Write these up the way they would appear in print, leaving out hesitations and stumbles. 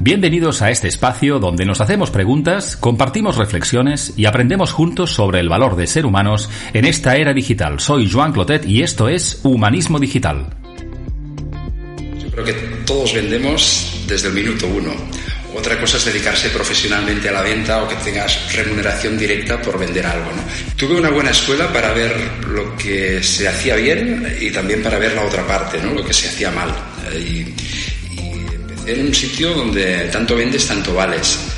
Bienvenidos a este espacio donde nos hacemos preguntas, compartimos reflexiones y aprendemos juntos sobre el valor de ser humanos en esta era digital. Soy Joan Clotet y esto es Humanismo Digital. Yo creo que todos vendemos desde el minuto uno. Otra cosa es dedicarse profesionalmente a la venta o que tengas remuneración directa por vender algo, ¿no? Tuve una buena escuela para ver lo que se hacía bien y también para ver la otra parte, ¿no? Lo que se hacía mal. Y empecé en un sitio donde tanto vendes, tanto vales.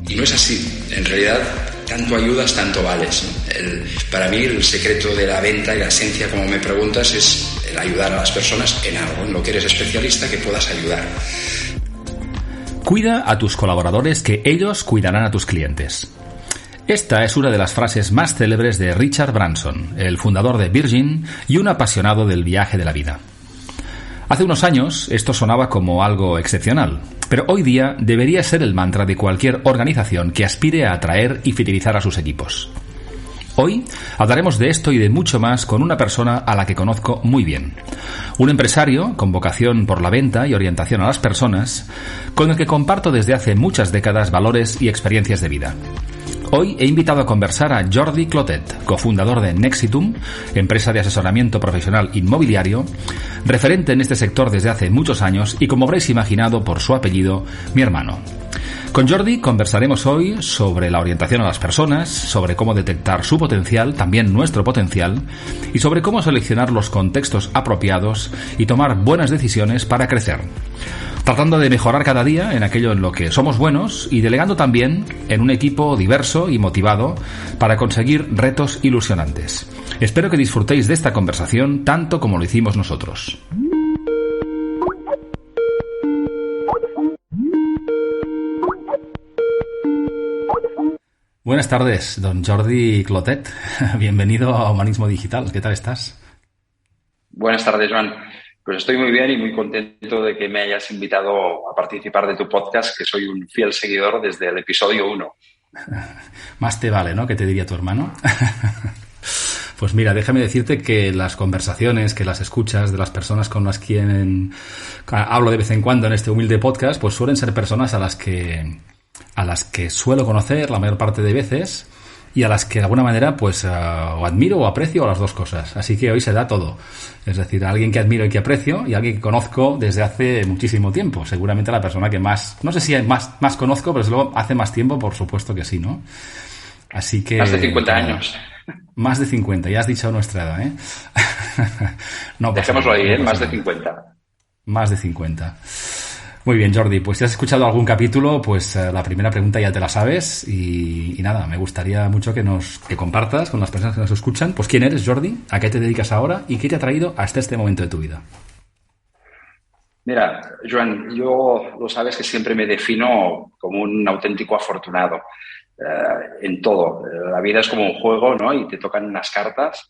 Y no es así. En realidad, tanto ayudas, tanto vales, ¿no? Para mí el secreto de la venta y la esencia, como me preguntas, es el ayudar a las personas en algo, en lo que eres especialista, que puedas ayudar. Cuida a tus colaboradores, que ellos cuidarán a tus clientes. Esta es una de las frases más célebres de Richard Branson, el fundador de Virgin y un apasionado del viaje de la vida. Hace unos años esto sonaba como algo excepcional, pero hoy día debería ser el mantra de cualquier organización que aspire a atraer y fidelizar a sus equipos. Hoy hablaremos de esto y de mucho más con una persona a la que conozco muy bien. Un empresario con vocación por la venta y orientación a las personas, con el que comparto desde hace muchas décadas valores y experiencias de vida. Hoy he invitado a conversar a Jordi Clotet, cofundador de Nexitum, empresa de asesoramiento profesional inmobiliario, referente en este sector desde hace muchos años y, como habréis imaginado por su apellido, mi hermano. Con Jordi conversaremos hoy sobre la orientación a las personas, sobre cómo detectar su potencial, también nuestro potencial, y sobre cómo seleccionar los contextos apropiados y tomar buenas decisiones para crecer, tratando de mejorar cada día en aquello en lo que somos buenos y delegando también en un equipo diverso y motivado para conseguir retos ilusionantes. Espero que disfrutéis de esta conversación tanto como lo hicimos nosotros. Buenas tardes, don Jordi Clotet. Bienvenido a Humanismo Digital. ¿Qué tal estás? Buenas tardes, Joan. Pues estoy muy bien y muy contento de que me hayas invitado a participar de tu podcast, que soy un fiel seguidor desde el episodio 1. Más te vale, ¿no? ¿Qué te diría tu hermano? Pues mira, déjame decirte que las conversaciones, que las escuchas de las personas con las que hablo de vez en cuando en este humilde podcast, pues suelen ser personas a las que suelo conocer la mayor parte de veces y a las que de alguna manera pues o admiro o aprecio, o las dos cosas. Así que hoy se da todo. Es decir, a alguien que admiro y que aprecio y a alguien que conozco desde hace muchísimo tiempo. Seguramente la persona que más, no sé si más conozco, pero desde luego hace más tiempo, por supuesto que sí, ¿no? Así que... Más de 50 años. Más de 50, ya has dicho nuestra edad, ¿eh? No, pues, dejémoslo ahí, ¿eh? Más de 50. Más de 50. Muy bien, Jordi, pues si has escuchado algún capítulo, pues la primera pregunta ya te la sabes y nada, me gustaría mucho que compartas con las personas que nos escuchan, pues quién eres, Jordi, a qué te dedicas ahora y qué te ha traído hasta este momento de tu vida. Mira, Joan, yo lo sabes que siempre me defino como un auténtico afortunado en todo. La vida es como un juego, ¿no? Y te tocan unas cartas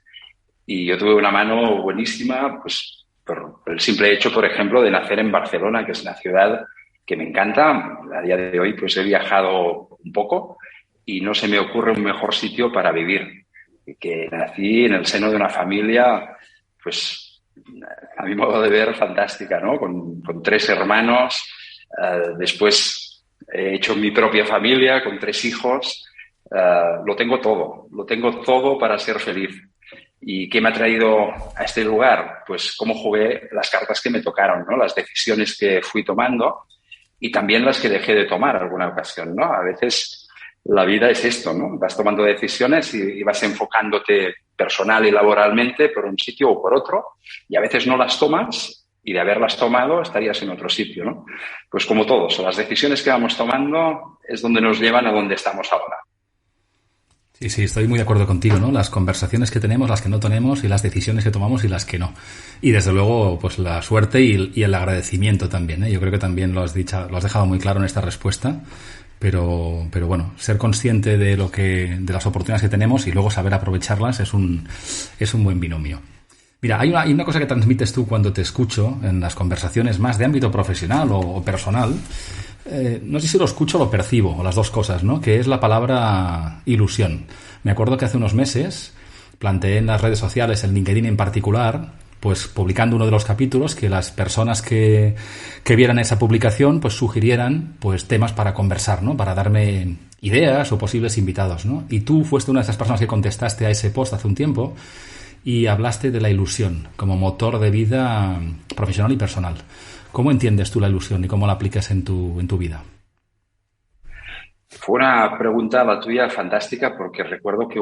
y yo tuve una mano buenísima, pues por el simple hecho, por ejemplo, de nacer en Barcelona, que es una ciudad que me encanta. A día de hoy pues he viajado un poco y no se me ocurre un mejor sitio para vivir. Que nací en el seno de una familia, pues a mi modo de ver, fantástica, ¿no? Con 3 hermanos. Después he hecho mi propia familia con 3 hijos. Lo tengo todo para ser feliz. ¿Y qué me ha traído a este lugar? Pues cómo jugué las cartas que me tocaron, ¿no? Las decisiones que fui tomando y también las que dejé de tomar alguna ocasión, ¿no? A veces la vida es esto, ¿no? Vas tomando decisiones y vas enfocándote personal y laboralmente por un sitio o por otro y a veces no las tomas y de haberlas tomado estarías en otro sitio, ¿no? Pues como todos, las decisiones que vamos tomando es donde nos llevan a donde estamos ahora. Sí, estoy muy de acuerdo contigo, ¿no? Las conversaciones que tenemos, las que no tenemos y las decisiones que tomamos y las que no. Y desde luego, pues la suerte y el agradecimiento también, ¿eh? Yo creo que también lo has dejado muy claro en esta respuesta. Pero bueno, ser consciente de las oportunidades que tenemos y luego saber aprovecharlas es un buen binomio. Mira, hay una cosa que transmites tú cuando te escucho en las conversaciones más de ámbito profesional o personal. No sé si lo escucho o lo percibo, o las dos cosas, ¿no? Que es la palabra ilusión. Me acuerdo que hace unos meses planteé en las redes sociales, en LinkedIn en particular, pues publicando uno de los capítulos, que las personas que vieran esa publicación pues sugirieran pues temas para conversar, ¿no? Para darme ideas o posibles invitados, ¿no? Y tú fuiste una de esas personas que contestaste a ese post hace un tiempo y hablaste de la ilusión como motor de vida profesional y personal. ¿Cómo entiendes tú la ilusión y cómo la aplicas en tu vida? Fue una pregunta la tuya fantástica, porque recuerdo que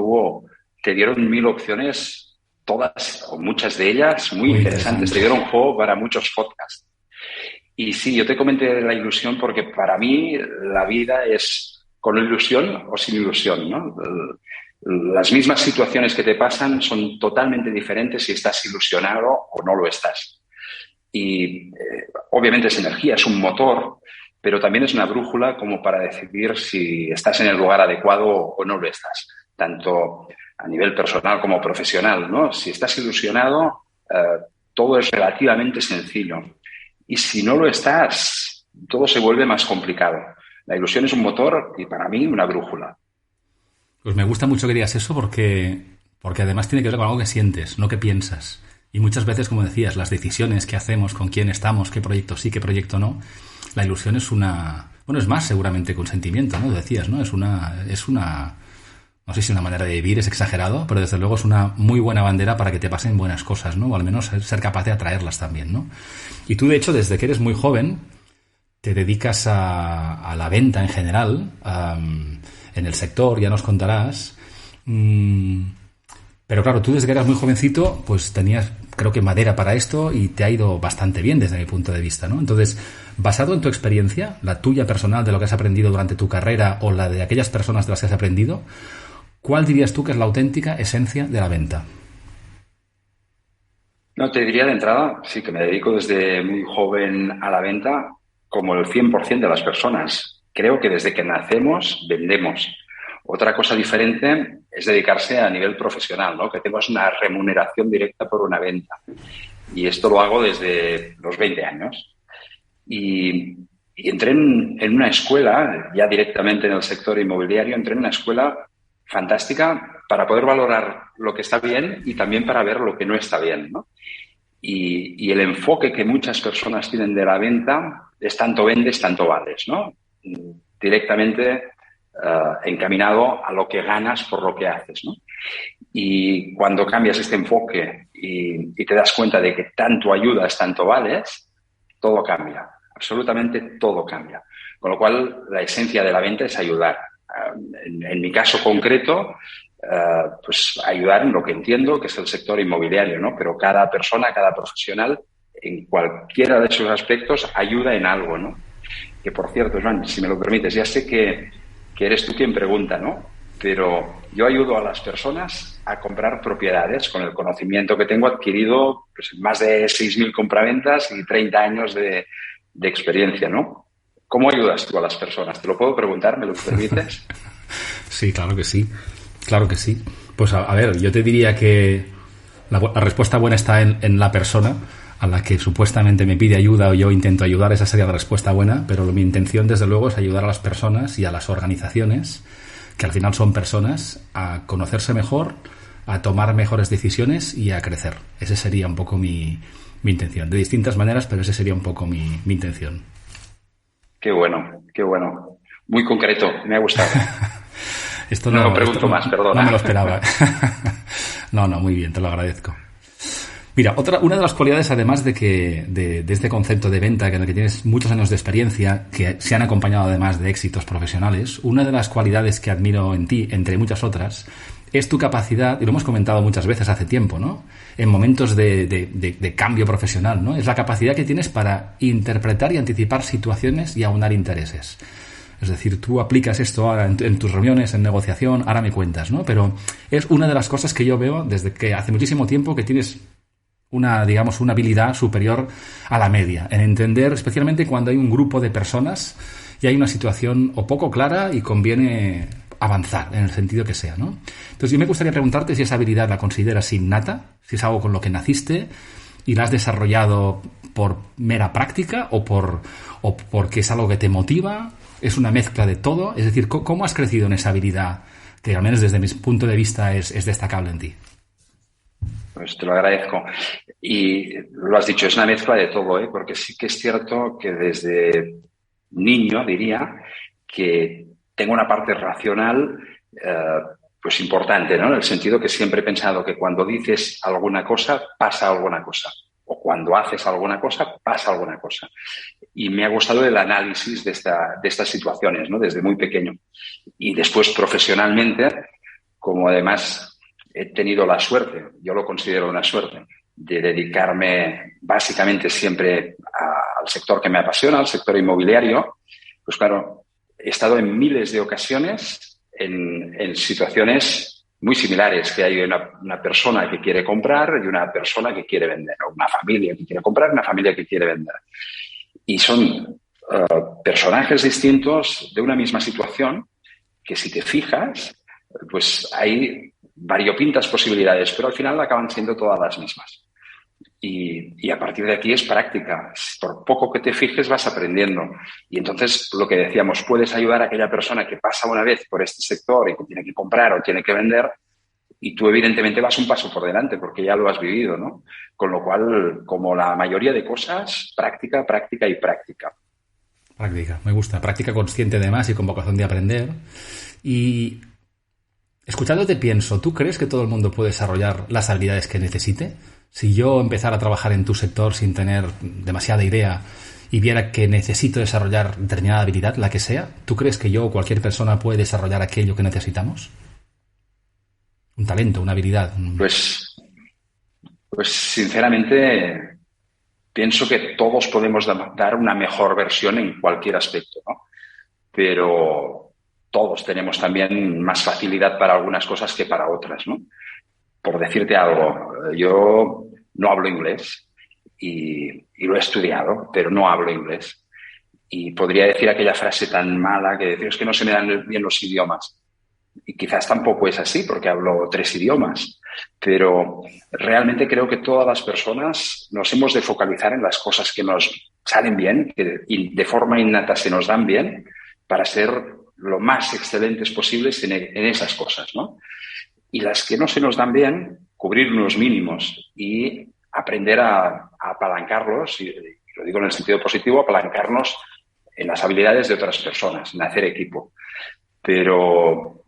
te dieron 1000 opciones, todas o muchas de ellas muy interesantes. Te dieron juego para muchos podcasts. Y sí, yo te comenté la ilusión porque para mí la vida es con ilusión o sin ilusión, ¿no? Las mismas situaciones que te pasan son totalmente diferentes si estás ilusionado o no lo estás. Y obviamente es energía, es un motor, pero también es una brújula como para decidir si estás en el lugar adecuado o no lo estás, tanto a nivel personal como profesional, ¿no? Si estás ilusionado, todo es relativamente sencillo. Y si no lo estás, todo se vuelve más complicado. La ilusión es un motor y para mí una brújula. Pues me gusta mucho que digas eso porque además tiene que ver con algo que sientes, no que piensas. Y muchas veces, como decías, las decisiones que hacemos, con quién estamos, qué proyecto sí, qué proyecto no, la ilusión es es más seguramente que un sentimiento, ¿no? Decías, ¿no? Es una, no sé si una manera de vivir, es exagerado, pero desde luego es una muy buena bandera para que te pasen buenas cosas, ¿no? O al menos ser capaz de atraerlas también, ¿no? Y tú, de hecho, desde que eres muy joven, te dedicas a la venta en general, en el sector, ya nos contarás. Pero claro, tú desde que eras muy jovencito, pues tenías, creo que madera para esto y te ha ido bastante bien desde mi punto de vista, ¿no? Entonces, basado en tu experiencia, la tuya personal de lo que has aprendido durante tu carrera o la de aquellas personas de las que has aprendido, ¿cuál dirías tú que es la auténtica esencia de la venta? No, te diría de entrada, sí, que me dedico desde muy joven a la venta como el 100% de las personas. Creo que desde que nacemos vendemos. Otra cosa diferente es dedicarse a nivel profesional, ¿no? Que tengas una remuneración directa por una venta. Y esto lo hago desde los 20 años. Y entré en una escuela, ya directamente en el sector inmobiliario, entré en una escuela fantástica para poder valorar lo que está bien y también para ver lo que no está bien, ¿no? Y el enfoque que muchas personas tienen de la venta es tanto vendes, tanto vales, ¿no? Directamente encaminado a lo que ganas por lo que haces, ¿no? Y cuando cambias este enfoque y te das cuenta de que tanto ayudas, tanto vales, todo cambia, absolutamente todo cambia. Con lo cual, la esencia de la venta es ayudar. En mi caso concreto, pues ayudar en lo que entiendo que es el sector inmobiliario, ¿no? Pero cada persona, cada profesional, en cualquiera de esos aspectos, ayuda en algo, ¿no? Que, por cierto, Joan, si me lo permites, ya sé que eres tú quien pregunta, ¿no? Pero yo ayudo a las personas a comprar propiedades con el conocimiento que tengo adquirido, pues, más de 6.000 compraventas y 30 años de experiencia, ¿no? ¿Cómo ayudas tú a las personas? ¿Te lo puedo preguntar? ¿Me lo permites? Sí, claro que sí. Claro que sí. Pues a ver, yo te diría que la respuesta buena está en la persona a la que supuestamente me pide ayuda o yo intento ayudar. Esa sería la respuesta buena, pero mi intención desde luego es ayudar a las personas y a las organizaciones, que al final son personas, a conocerse mejor, a tomar mejores decisiones y a crecer. Esa sería un poco mi intención. De distintas maneras, pero esa sería un poco mi intención. Qué bueno, qué bueno. Muy concreto, me ha gustado. Esto no pregunto más, perdona. No me lo esperaba. No, muy bien, te lo agradezco. Mira, una de las cualidades, además de este concepto de venta, en el que tienes muchos años de experiencia, que se han acompañado además de éxitos profesionales, una de las cualidades que admiro en ti, entre muchas otras, es tu capacidad, y lo hemos comentado muchas veces hace tiempo, ¿no? En momentos de cambio profesional, ¿no? Es la capacidad que tienes para interpretar y anticipar situaciones y aunar intereses. Es decir, tú aplicas esto ahora en tus reuniones, en negociación, ahora me cuentas, ¿no? Pero es una de las cosas que yo veo desde que hace muchísimo tiempo que tienes una habilidad superior a la media, en entender, especialmente cuando hay un grupo de personas y hay una situación o poco clara y conviene avanzar, en el sentido que sea, ¿no? Entonces, yo me gustaría preguntarte si esa habilidad la consideras innata, si es algo con lo que naciste y la has desarrollado por mera práctica o porque es algo que te motiva, es una mezcla de todo. Es decir, ¿cómo has crecido en esa habilidad que, al menos desde mi punto de vista, es destacable en ti? Pues te lo agradezco. Y lo has dicho, es una mezcla de todo, ¿eh? Porque sí que es cierto que desde niño, diría, que tengo una parte racional pues importante, ¿no? En el sentido que siempre he pensado que cuando dices alguna cosa, pasa alguna cosa. O cuando haces alguna cosa, pasa alguna cosa. Y me ha gustado el análisis de estas situaciones, ¿no? Desde muy pequeño. Y después, profesionalmente, como además he tenido la suerte, yo lo considero una suerte, de dedicarme básicamente siempre al sector que me apasiona, al sector inmobiliario, pues claro, he estado en miles de ocasiones en situaciones muy similares, que hay una persona que quiere comprar y una persona que quiere vender, o una familia que quiere comprar y una familia que quiere vender. Y son personajes distintos de una misma situación que, si te fijas, pues hay variopintas posibilidades, pero al final acaban siendo todas las mismas. Y a partir de aquí es práctica. Por poco que te fijes vas aprendiendo. Y entonces, lo que decíamos, puedes ayudar a aquella persona que pasa una vez por este sector y que tiene que comprar o tiene que vender, y tú evidentemente vas un paso por delante porque ya lo has vivido, ¿no? Con lo cual, como la mayoría de cosas, práctica, práctica y práctica. Práctica, me gusta. Práctica consciente además y con vocación de aprender. Y escuchándote pienso, ¿tú crees que todo el mundo puede desarrollar las habilidades que necesite? Si yo empezara a trabajar en tu sector sin tener demasiada idea y viera que necesito desarrollar determinada habilidad, la que sea, ¿tú crees que yo o cualquier persona puede desarrollar aquello que necesitamos? Un talento, una habilidad. Pues sinceramente pienso que todos podemos dar una mejor versión en cualquier aspecto, ¿no? Pero todos tenemos también más facilidad para algunas cosas que para otras, ¿no? Por decirte algo, yo no hablo inglés y lo he estudiado, pero no hablo inglés. Y podría decir aquella frase tan mala que decir, es que no se me dan bien los idiomas. Y quizás tampoco es así, porque hablo 3 idiomas. Pero realmente creo que todas las personas nos hemos de focalizar en las cosas que nos salen bien, que de forma innata se nos dan bien, para ser lo más excelentes posibles en esas cosas, ¿no? Y las que no se nos dan bien, cubrir unos mínimos y aprender a apalancarlos, y lo digo en el sentido positivo, apalancarnos en las habilidades de otras personas, en hacer equipo. Pero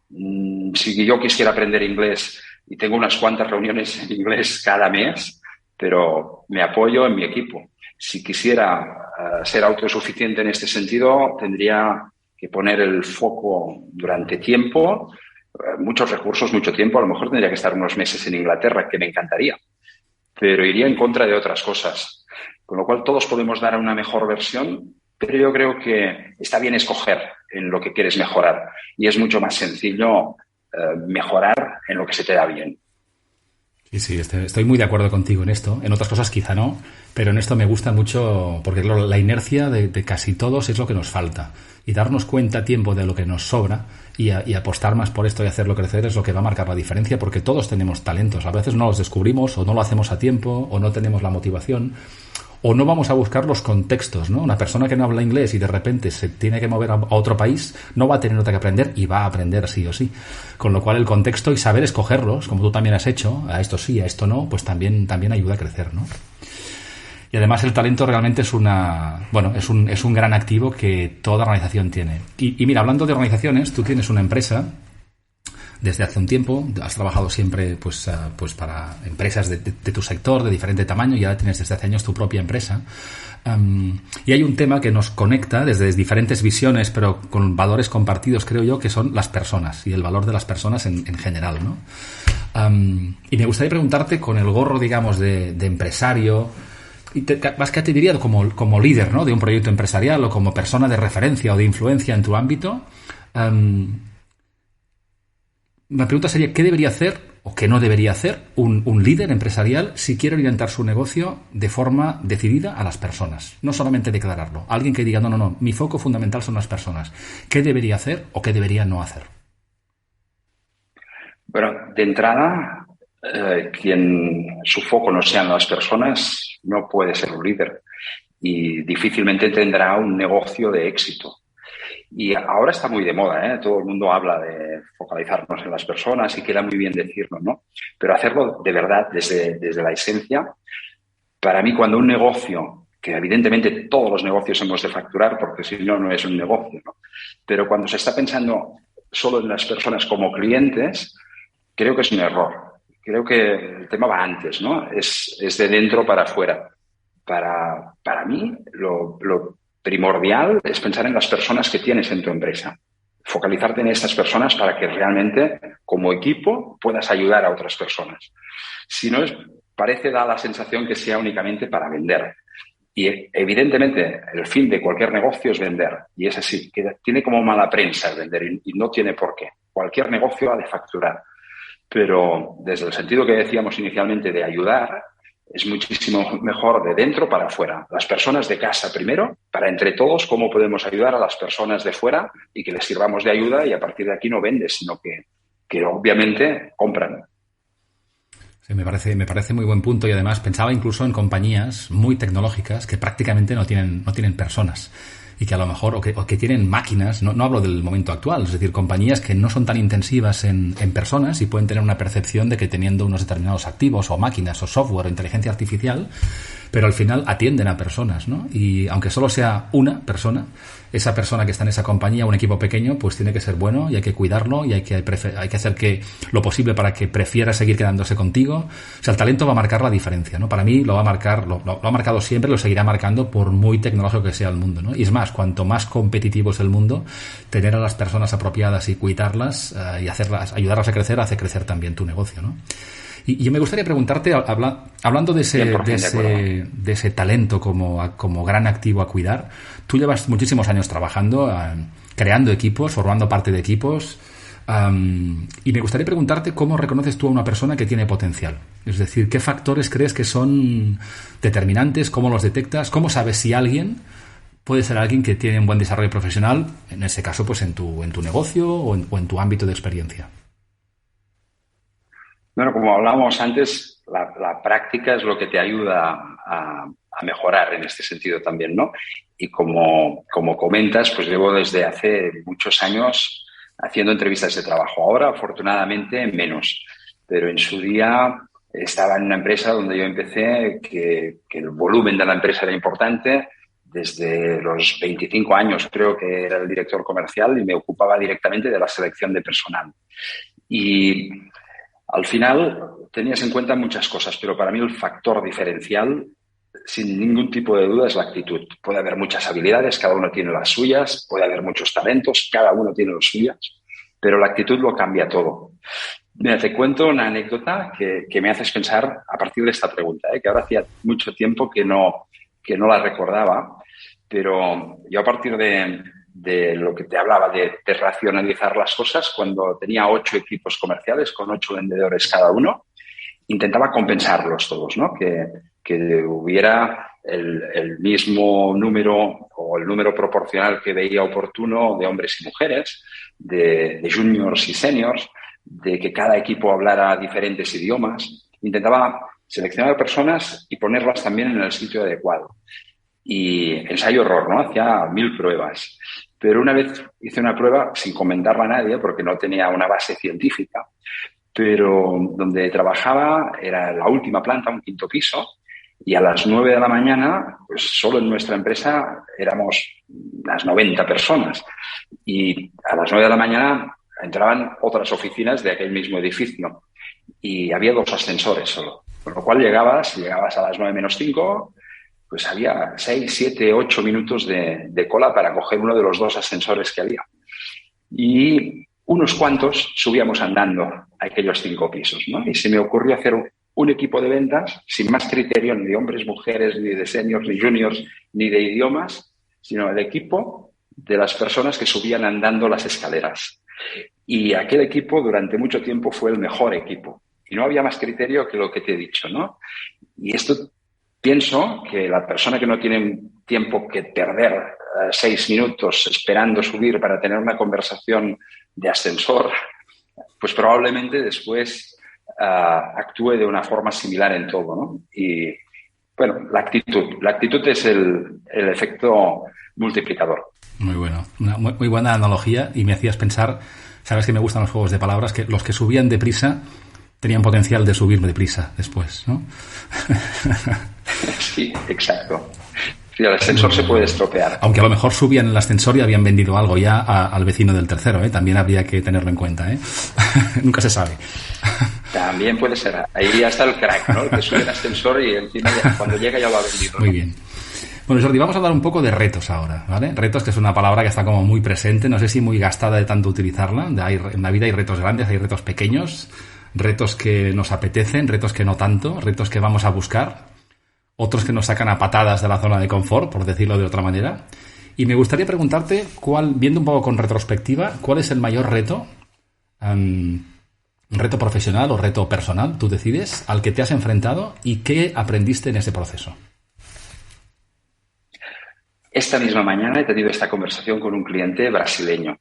si yo quisiera aprender inglés y tengo unas cuantas reuniones en inglés cada mes, pero me apoyo en mi equipo. Si quisiera ser autosuficiente en este sentido, tendría que poner el foco durante tiempo, muchos recursos, mucho tiempo. A lo mejor tendría que estar unos meses en Inglaterra, que me encantaría, pero iría en contra de otras cosas. Con lo cual todos podemos dar una mejor versión, pero yo creo que está bien escoger en lo que quieres mejorar y es mucho más sencillo mejorar en lo que se te da bien. Sí, estoy muy de acuerdo contigo en esto. En otras cosas quizá no, pero en esto me gusta mucho porque la inercia de casi todos es lo que nos falta. Y darnos cuenta a tiempo de lo que nos sobra y apostar más por esto y hacerlo crecer es lo que va a marcar la diferencia, porque todos tenemos talentos. A veces no los descubrimos o no lo hacemos a tiempo o no tenemos la motivación o no vamos a buscar los contextos, ¿no? Una persona que no habla inglés y de repente se tiene que mover a otro país no va a tener nada que aprender y va a aprender sí o sí. Con lo cual el contexto y saber escogerlos, como tú también has hecho, a esto sí, a esto no, pues también ayuda a crecer, ¿no? Y además el talento realmente es es un gran activo que toda organización tiene. Y mira, hablando de organizaciones, tú tienes una empresa desde hace un tiempo, has trabajado siempre pues para empresas de tu sector, de diferente tamaño, y ahora tienes desde hace años tu propia empresa. Y hay un tema que nos conecta desde diferentes visiones, pero con valores compartidos, creo yo, que son las personas y el valor de las personas en general, ¿no? Y me gustaría preguntarte, con el gorro, digamos, de empresario, y más que te diría como líder, ¿no?, de un proyecto empresarial o como persona de referencia o de influencia en tu ámbito, la pregunta sería, ¿qué debería hacer o qué no debería hacer un líder empresarial si quiere orientar su negocio de forma decidida a las personas? No solamente declararlo. Alguien que diga, no, mi foco fundamental son las personas. ¿Qué debería hacer o qué debería no hacer? Bueno, de entrada, quien su foco no sean las personas no puede ser un líder y difícilmente tendrá un negocio de éxito. Y ahora está muy de moda, ¿eh? Todo el mundo habla de focalizarnos en las personas y queda muy bien decirlo, ¿no? Pero hacerlo de verdad, desde la esencia, para mí cuando un negocio, que evidentemente todos los negocios hemos de facturar porque si no, no es un negocio, ¿no? Pero cuando se está pensando solo en las personas como clientes, creo que es un error. Creo que el tema va antes, ¿no? Es de dentro para afuera. Para mí, lo primordial es pensar en las personas que tienes en tu empresa. Focalizarte en estas personas para que realmente, como equipo, puedas ayudar a otras personas. Si no, parece dar la sensación que sea únicamente para vender. Y evidentemente el fin de cualquier negocio es vender. Y es así, que tiene como mala prensa el vender y no tiene por qué. Cualquier negocio ha de facturar. Pero desde el sentido que decíamos inicialmente de ayudar, es muchísimo mejor de dentro para afuera. Las personas de casa primero, para entre todos cómo podemos ayudar a las personas de fuera y que les sirvamos de ayuda y a partir de aquí no vendes, sino que obviamente compran. Sí, me parece muy buen punto y además pensaba incluso en compañías muy tecnológicas que prácticamente no tienen personas y que a lo mejor o que tienen máquinas, no hablo del momento actual, es decir, compañías que no son tan intensivas en personas y pueden tener una percepción de que teniendo unos determinados activos o máquinas o software o inteligencia artificial, pero al final atienden a personas, ¿no? Y aunque solo sea una persona, esa persona que está en esa compañía, un equipo pequeño, pues tiene que ser bueno y hay que cuidarlo y hay que hacer que lo posible para que prefiera seguir quedándose contigo. O sea, el talento va a marcar la diferencia, ¿no? Para mí lo va a marcar, lo ha marcado siempre, lo seguirá marcando por muy tecnológico que sea el mundo, ¿no? Y es más, cuanto más competitivo es el mundo, tener a las personas apropiadas y cuidarlas y ayudarlas a crecer, hace crecer también tu negocio, ¿no? Y yo me gustaría preguntarte, hablando de ese talento como gran activo a cuidar, tú llevas muchísimos años trabajando, creando equipos, formando parte de equipos, y me gustaría preguntarte cómo reconoces tú a una persona que tiene potencial. Es decir, ¿qué factores crees que son determinantes? ¿Cómo los detectas? ¿Cómo sabes si alguien puede ser alguien que tiene un buen desarrollo profesional, en ese caso pues en tu negocio o en tu ámbito de experiencia? Bueno, como hablábamos antes, la práctica es lo que te ayuda a mejorar en este sentido también, ¿no? Y como comentas, pues llevo desde hace muchos años haciendo entrevistas de trabajo. Ahora, afortunadamente, menos. Pero en su día estaba en una empresa donde yo empecé, que el volumen de la empresa era importante. Desde los 25 años creo que era el director comercial y me ocupaba directamente de la selección de personal. Y al final tenías en cuenta muchas cosas, pero para mí el factor diferencial, sin ningún tipo de duda, es la actitud. Puede haber muchas habilidades, cada uno tiene las suyas, puede haber muchos talentos, cada uno tiene los suyos, pero la actitud lo cambia todo. Mira, te cuento una anécdota que me haces pensar a partir de esta pregunta, que ahora hacía mucho tiempo que no la recordaba, pero yo a partir de lo que te hablaba de racionalizar las cosas, cuando tenía 8 equipos comerciales con 8 vendedores cada uno, intentaba compensarlos todos, ¿no? Que hubiera el mismo número o el número proporcional que veía oportuno de hombres y mujeres, de juniors y seniors, de que cada equipo hablara diferentes idiomas. Intentaba seleccionar personas y ponerlas también en el sitio adecuado. Y ensayo-error, ¿no? Hacía 1000 pruebas. Pero una vez hice una prueba sin comentarla a nadie porque no tenía una base científica, pero donde trabajaba era la última planta, un 5.º piso, y a las 9 de la mañana, pues solo en nuestra empresa éramos unas 90 personas. Y a las 9 de la mañana entraban otras oficinas de aquel mismo edificio y había 2 ascensores solo. Con lo cual llegabas a las 9 menos 5, pues había 6, 7, 8 minutos de cola para coger uno de los 2 ascensores que había. Y unos cuantos subíamos andando a aquellos 5 pisos, ¿no? Y se me ocurrió hacer un equipo de ventas sin más criterio ni de hombres, mujeres, ni de seniors, ni juniors, ni de idiomas, sino el equipo de las personas que subían andando las escaleras. Y aquel equipo durante mucho tiempo fue el mejor equipo. Y no había más criterio que lo que te he dicho, ¿no? Y esto pienso que la persona que no tiene tiempo que perder 6 minutos esperando subir para tener una conversación de ascensor, pues probablemente después actúe de una forma similar en todo, ¿no? Y bueno, la actitud es el efecto multiplicador. Muy bueno, una muy buena analogía, y me hacías pensar, sabes que me gustan los juegos de palabras, que los que subían deprisa tenían potencial de subir deprisa después, ¿no? Sí, exacto. Sí, el ascensor se puede estropear. Aunque a lo mejor subían en el ascensor y habían vendido algo ya al vecino del tercero, ¿eh? También habría que tenerlo en cuenta, ¿eh? Nunca se sabe. También puede ser. Ahí ya está el crack, ¿no? El que sube el ascensor y encima cuando llega ya lo ha vendido, ¿no? Muy bien. Bueno, Jordi, vamos a hablar un poco de retos ahora, ¿vale? Retos, que es una palabra que está como muy presente, no sé si muy gastada de tanto utilizarla. En la vida hay retos grandes, hay retos pequeños, retos que nos apetecen, retos que no tanto, retos que vamos a buscar, otros que nos sacan a patadas de la zona de confort, por decirlo de otra manera. Y me gustaría preguntarte, viendo un poco con retrospectiva, ¿cuál es el mayor reto, reto profesional o reto personal, tú decides, al que te has enfrentado y qué aprendiste en ese proceso? Esta misma mañana he tenido esta conversación con un cliente brasileño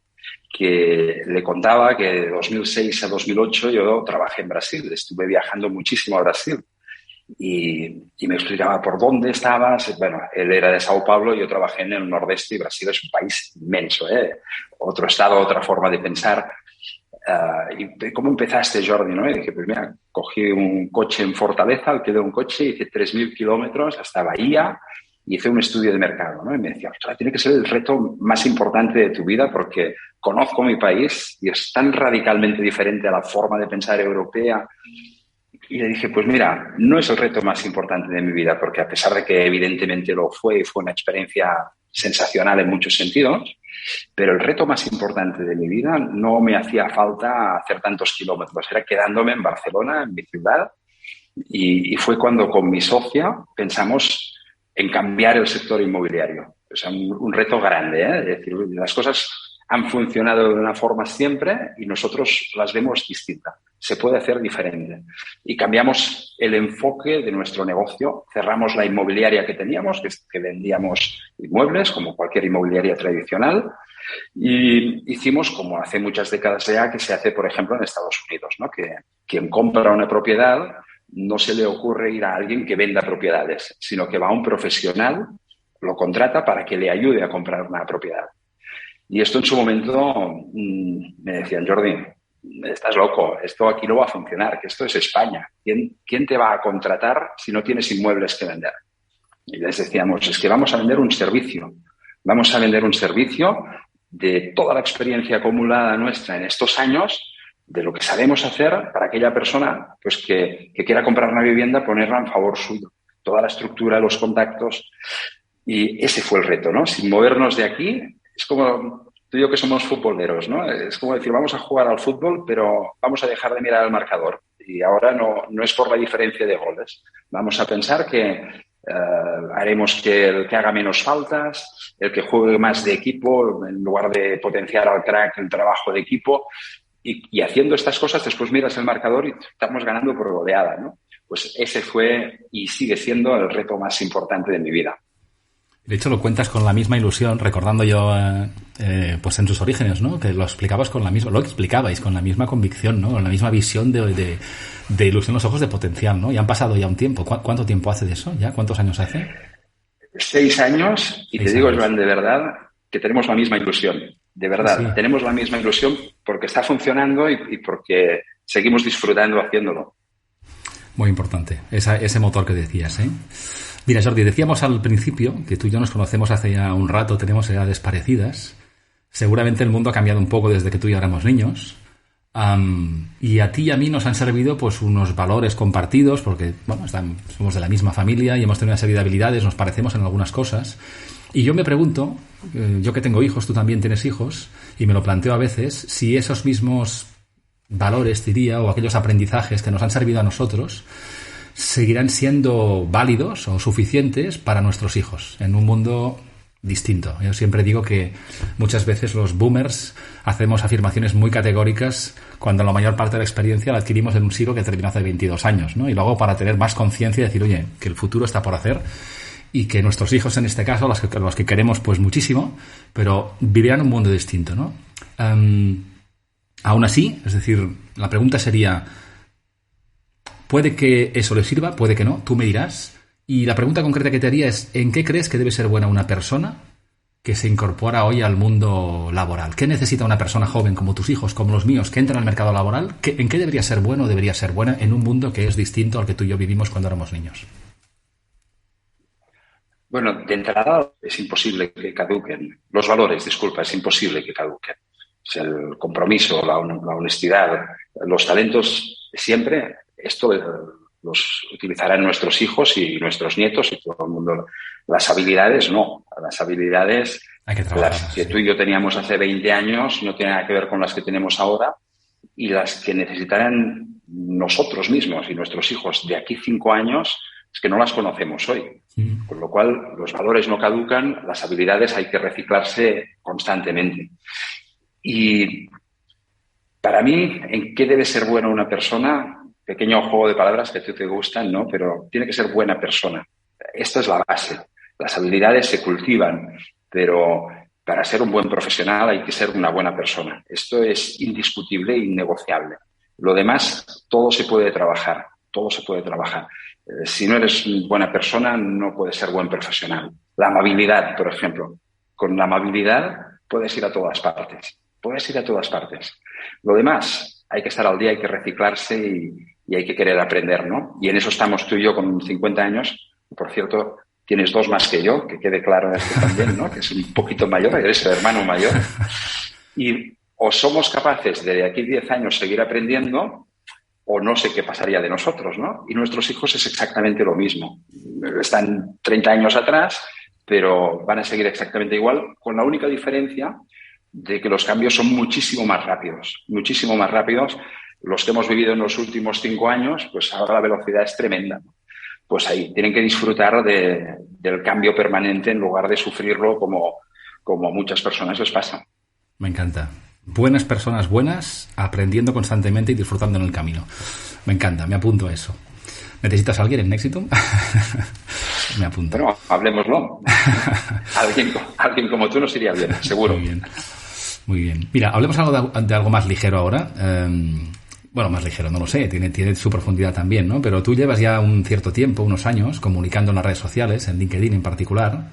que le contaba que de 2006 a 2008 yo trabajé en Brasil, estuve viajando muchísimo a Brasil y me explicaba por dónde estabas. Bueno, él era de Sao Paulo y yo trabajé en el nordeste, y Brasil es un país inmenso, ¿eh? Otro estado, otra forma de pensar. ¿Y cómo empezaste, Jordi? ¿No? Y dije, pues mira, cogí un coche en Fortaleza, alquilé un coche, hice 3.000 kilómetros hasta Bahía, y hice un estudio de mercado, ¿no? Y me decía, ostras, tiene que ser el reto más importante de tu vida porque conozco mi país y es tan radicalmente diferente a la forma de pensar europea. Y le dije, pues mira, no es el reto más importante de mi vida, porque a pesar de que evidentemente lo fue y fue una experiencia sensacional en muchos sentidos, pero el reto más importante de mi vida no me hacía falta hacer tantos kilómetros, era quedándome en Barcelona, en mi ciudad, y fue cuando con mi socia pensamos en cambiar el sector inmobiliario. O sea, un reto grande, ¿eh? Es decir, las cosas han funcionado de una forma siempre y nosotros las vemos distintas. Se puede hacer diferente. Y cambiamos el enfoque de nuestro negocio. Cerramos la inmobiliaria que teníamos, que vendíamos inmuebles, como cualquier inmobiliaria tradicional. Y hicimos, como hace muchas décadas ya, que se hace, por ejemplo, en Estados Unidos, ¿no? Que quien compra una propiedad no se le ocurre ir a alguien que venda propiedades, sino que va a un profesional, lo contrata para que le ayude a comprar una propiedad. Y esto en su momento me decían, Jordi, estás loco, esto aquí no va a funcionar, que esto es España. ¿Quién te va a contratar si no tienes inmuebles que vender? Y les decíamos, es que vamos a vender un servicio. Vamos a vender un servicio de toda la experiencia acumulada nuestra en estos años, de lo que sabemos hacer para aquella persona pues que quiera comprar una vivienda, ponerla en favor suyo. Toda la estructura, los contactos. Y ese fue el reto, ¿no? Sin movernos de aquí, es como tú y yo que somos futboleros, ¿no? Es como decir, vamos a jugar al fútbol, pero vamos a dejar de mirar al marcador. Y ahora no es por la diferencia de goles. Vamos a pensar que haremos que el que haga menos faltas, el que juegue más de equipo, en lugar de potenciar al crack el trabajo de equipo. Y haciendo estas cosas, después miras el marcador y estamos ganando por goleada, ¿no? Pues ese fue y sigue siendo el reto más importante de mi vida. De hecho, lo cuentas con la misma ilusión, recordando yo, pues en tus orígenes, ¿no? Que lo explicabais con la misma convicción, ¿no? Con la misma visión de ilusión en los ojos, de potencial, ¿no? Y han pasado ya un tiempo. ¿Cuánto tiempo hace de eso? ¿Ya? ¿Cuántos años hace? 6 años. Y 6 te digo, Joan, de verdad, que tenemos la misma ilusión. De verdad, sí. Tenemos la misma ilusión porque está funcionando y porque seguimos disfrutando haciéndolo. Muy importante, ese motor que decías, ¿eh? Mira, Jordi, decíamos al principio que tú y yo nos conocemos hace ya un rato, tenemos edades parecidas. Seguramente el mundo ha cambiado un poco desde que tú y yo éramos niños. Y a ti y a mí nos han servido pues unos valores compartidos porque, bueno, somos de la misma familia y hemos tenido una serie de habilidades, nos parecemos en algunas cosas. Y yo me pregunto, yo que tengo hijos, tú también tienes hijos, y me lo planteo a veces, si esos mismos valores, diría, o aquellos aprendizajes que nos han servido a nosotros, seguirán siendo válidos o suficientes para nuestros hijos en un mundo distinto. Yo siempre digo que muchas veces los boomers hacemos afirmaciones muy categóricas cuando la mayor parte de la experiencia la adquirimos en un siglo que terminó hace 22 años, ¿no? Y luego para tener más conciencia y decir, oye, que el futuro está por hacer y que nuestros hijos, en este caso, los que queremos pues muchísimo, pero vivirán un mundo distinto, ¿no? Aún así, es decir, la pregunta sería, puede que eso les sirva, puede que no, tú me dirás. Y la pregunta concreta que te haría es, ¿en qué crees que debe ser buena una persona que se incorpora hoy al mundo laboral? ¿Qué necesita una persona joven como tus hijos, como los míos, que entran al mercado laboral? ¿En qué debería ser bueno o debería ser buena en un mundo que es distinto al que tú y yo vivimos cuando éramos niños? Bueno, de entrada es imposible que caduquen. Los valores, disculpa, es imposible que caduquen. Es el compromiso, la honestidad, los talentos, siempre esto los utilizarán nuestros hijos y nuestros nietos y todo el mundo. Las habilidades no. Las habilidades, las que tú y yo teníamos hace 20 años, no tienen nada que ver con las que tenemos ahora, y las que necesitarán nosotros mismos y nuestros hijos de aquí 5 años es que no las conocemos hoy. Con lo cual, los valores no caducan, las habilidades hay que reciclarse constantemente. Y para mí, ¿en qué debe ser buena una persona? Pequeño juego de palabras que a ti te gustan, ¿no? Pero tiene que ser buena persona. Esta es la base. Las habilidades se cultivan, pero para ser un buen profesional hay que ser una buena persona. Esto es indiscutible e innegociable. Lo demás, todo se puede trabajar. Todo se puede trabajar. Si no eres buena persona, no puedes ser buen profesional. La amabilidad, por ejemplo. Con la amabilidad puedes ir a todas partes. Puedes ir a todas partes. Lo demás, hay que estar al día, hay que reciclarse y hay que querer aprender, ¿no? Y en eso estamos tú y yo con 50 años. Por cierto, tienes 2 más que yo, que quede claro esto también, ¿no? Que es un poquito mayor, eres el hermano mayor. Y o somos capaces de aquí 10 años seguir aprendiendo, o no sé qué pasaría de nosotros, ¿no? Y nuestros hijos es exactamente lo mismo. Están 30 años atrás, pero van a seguir exactamente igual, con la única diferencia de que los cambios son muchísimo más rápidos. Muchísimo más rápidos. Los que hemos vivido en los últimos 5 años, pues ahora la velocidad es tremenda, ¿no? Pues ahí tienen que disfrutar del cambio permanente en lugar de sufrirlo como a muchas personas les pasa. Me encanta. Buenas personas buenas, aprendiendo constantemente y disfrutando en el camino. Me encanta, me apunto a eso. ¿Necesitas a alguien en Nexitum? Me apunto. Bueno, hablemoslo. Alguien como tú nos iría bien, seguro. Muy bien. Muy bien. Mira, hablemos de algo más ligero ahora. Bueno, más ligero, no lo sé, tiene su profundidad también, ¿no? Pero tú llevas ya un cierto tiempo, unos años, comunicando en las redes sociales, en LinkedIn en particular.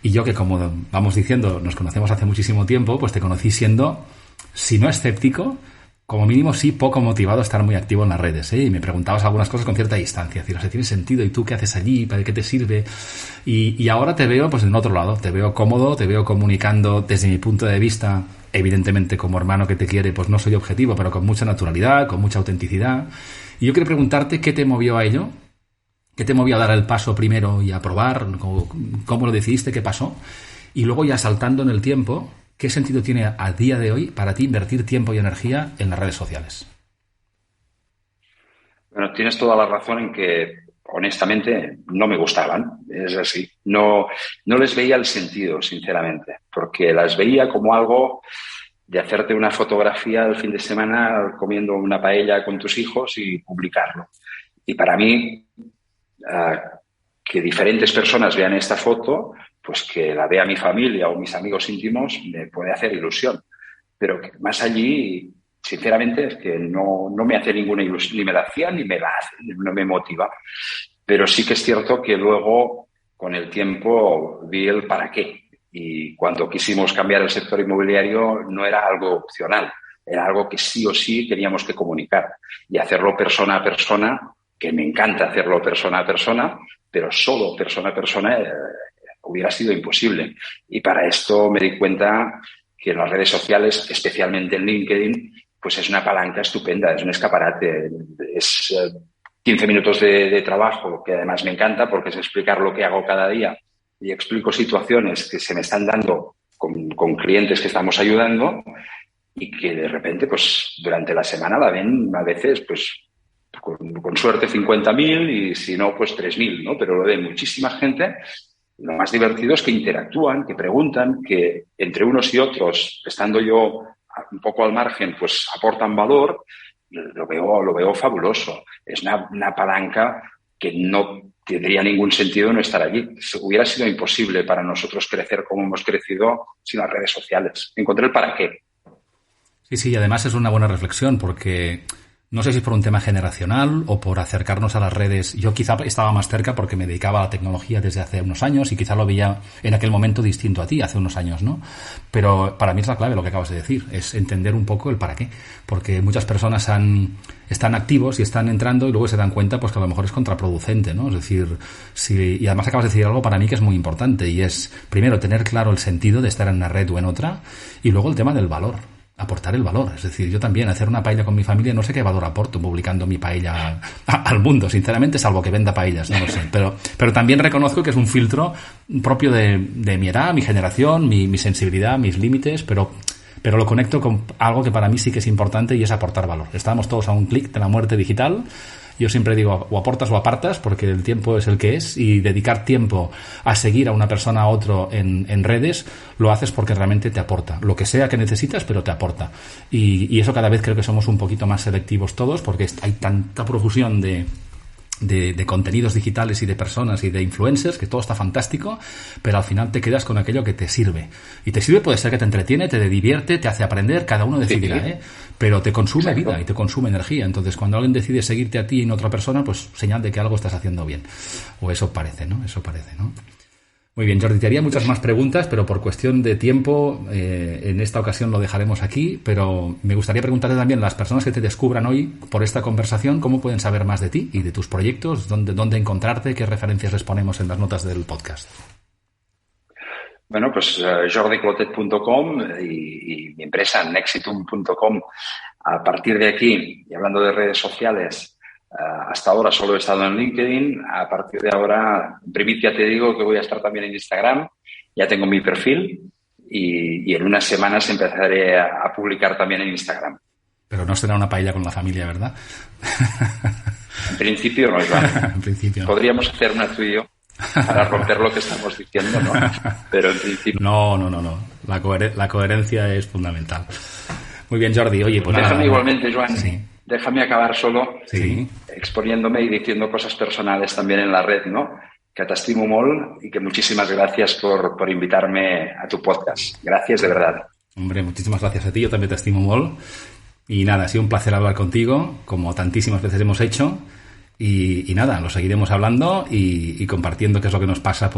Y yo, que como vamos diciendo, nos conocemos hace muchísimo tiempo, pues te conocí siendo, si no escéptico, como mínimo sí poco motivado a estar muy activo en las redes, ¿eh? Y me preguntabas algunas cosas con cierta distancia, es decir, o sea, ¿tiene sentido? ¿Y tú qué haces allí? ¿Para qué te sirve? Y ahora te veo pues en otro lado, te veo cómodo, te veo comunicando desde mi punto de vista, evidentemente como hermano que te quiere, pues no soy objetivo, pero con mucha naturalidad, con mucha autenticidad. Y yo quiero preguntarte qué te movió a ello. ¿Qué te movió a dar el paso primero y a probar? ¿Cómo lo decidiste? ¿Qué pasó? Y luego, ya saltando en el tiempo, ¿qué sentido tiene a día de hoy para ti invertir tiempo y energía en las redes sociales? Bueno, tienes toda la razón en que, honestamente, no me gustaban. Es así. No les veía el sentido, sinceramente, porque las veía como algo de hacerte una fotografía el fin de semana comiendo una paella con tus hijos y publicarlo. Y para mí, que diferentes personas vean esta foto, pues que la vea mi familia o mis amigos íntimos, me puede hacer ilusión. Pero que más allí, sinceramente, es que no me hace ninguna ilusión, ni me la hacía, ni me la hace, no me motiva. Pero sí que es cierto que luego, con el tiempo, vi el para qué. Y cuando quisimos cambiar el sector inmobiliario, no era algo opcional, era algo que sí o sí teníamos que comunicar y hacerlo persona a persona, que me encanta hacerlo persona a persona, pero solo persona a persona hubiera sido imposible. Y para esto me di cuenta que las redes sociales, especialmente en LinkedIn, pues es una palanca estupenda, es un escaparate, es 15 minutos de trabajo, que además me encanta porque es explicar lo que hago cada día y explico situaciones que se me están dando con clientes que estamos ayudando y que de repente, pues durante la semana la ven a veces, pues con suerte 50.000 y si no, pues 3.000, ¿no? Pero lo de muchísima gente. Lo más divertido es que interactúan, que preguntan, que entre unos y otros, estando yo un poco al margen, pues aportan valor. Lo veo fabuloso. Es una palanca que no tendría ningún sentido no estar allí. Hubiera sido imposible para nosotros crecer como hemos crecido sin las redes sociales. Encontré el para qué. Sí, y además es una buena reflexión porque No sé si por un tema generacional o por acercarnos a las redes. Yo quizá estaba más cerca porque me dedicaba a la tecnología desde hace unos años y quizá lo veía en aquel momento distinto a ti, hace unos años, ¿no? Pero para mí es la clave lo que acabas de decir, es entender un poco el para qué. Porque muchas personas están activos y están entrando y luego se dan cuenta pues que a lo mejor es contraproducente, ¿no? Es decir, y además acabas de decir algo para mí que es muy importante y es, primero, tener claro el sentido de estar en una red o en otra y luego el tema del valor. Aportar el valor. Es decir, yo también hacer una paella con mi familia no sé qué valor aporto publicando mi paella al mundo, sinceramente, salvo que venda paellas, no lo sé. Pero también reconozco que es un filtro propio de mi edad, mi generación, mi sensibilidad, mis límites, pero lo conecto con algo que para mí sí que es importante y es aportar valor. Estamos todos a un clic de la muerte digital. Yo siempre digo, o aportas o apartas, porque el tiempo es el que es, y dedicar tiempo a seguir a una persona a otro en redes, lo haces porque realmente te aporta. Lo que sea que necesitas, pero te aporta. Y eso cada vez creo que somos un poquito más selectivos todos, porque hay tanta profusión de contenidos digitales y de personas y de influencers, que todo está fantástico, pero al final te quedas con aquello que te sirve. Y te sirve, puede ser que te entretiene, te divierte, te hace aprender, cada uno decidirá, sí. Pero te consume Exacto. vida y te consume energía. Entonces, cuando alguien decide seguirte a ti y no a otra persona, pues señal de que algo estás haciendo bien. O eso parece, ¿no? Muy bien, Jordi, te haría muchas más preguntas, pero por cuestión de tiempo, en esta ocasión lo dejaremos aquí, pero me gustaría preguntarte también a las personas que te descubran hoy por esta conversación, ¿cómo pueden saber más de ti y de tus proyectos? ¿Dónde encontrarte? ¿Qué referencias les ponemos en las notas del podcast? Bueno, pues jordiclotet.com y mi empresa nexitum.com. A partir de aquí, y hablando de redes sociales, hasta ahora solo he estado en LinkedIn. A partir de ahora, en primicia te digo que voy a estar también en Instagram. Ya tengo mi perfil y en unas semanas empezaré a publicar también en Instagram. Pero no será una paella con la familia, ¿verdad? En principio no, Joan. En principio. Podríamos hacer una tú y yo para romper lo que estamos diciendo, ¿no? Pero en principio... No. La coherencia es fundamental. Muy bien, Jordi. Oye, pues déjame nada, igualmente, Joan. Sí. Déjame acabar solo exponiéndome y diciendo cosas personales también en la red, ¿no? Que te estimo molt y que muchísimas gracias por invitarme a tu podcast. Gracias de verdad. Hombre, muchísimas gracias a ti. Yo también te estimo molt. Y nada, ha sido un placer hablar contigo, como tantísimas veces hemos hecho. Y nada, lo seguiremos hablando y compartiendo qué es lo que nos pasa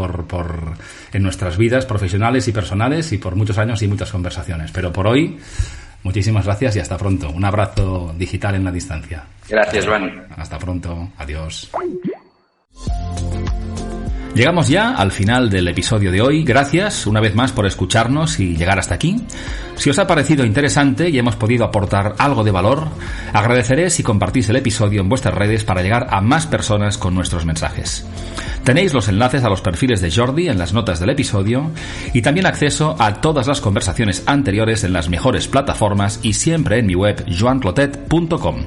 en nuestras vidas profesionales y personales y por muchos años y muchas conversaciones. Pero por hoy, muchísimas gracias y hasta pronto. Un abrazo digital en la distancia. Gracias, Juan. Hasta pronto. Adiós. Llegamos ya al final del episodio de hoy. Gracias una vez más por escucharnos y llegar hasta aquí. Si os ha parecido interesante y hemos podido aportar algo de valor, agradeceré si compartís el episodio en vuestras redes para llegar a más personas con nuestros mensajes. Tenéis los enlaces a los perfiles de Jordi en las notas del episodio y también acceso a todas las conversaciones anteriores en las mejores plataformas y siempre en mi web joanclotet.com.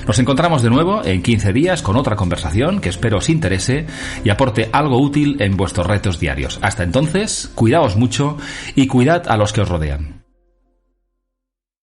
Nos encontramos de nuevo en 15 días con otra conversación que espero os interese y aporte algo útil en vuestros retos diarios. Hasta entonces, cuidaos mucho y cuidad a los que os rodean.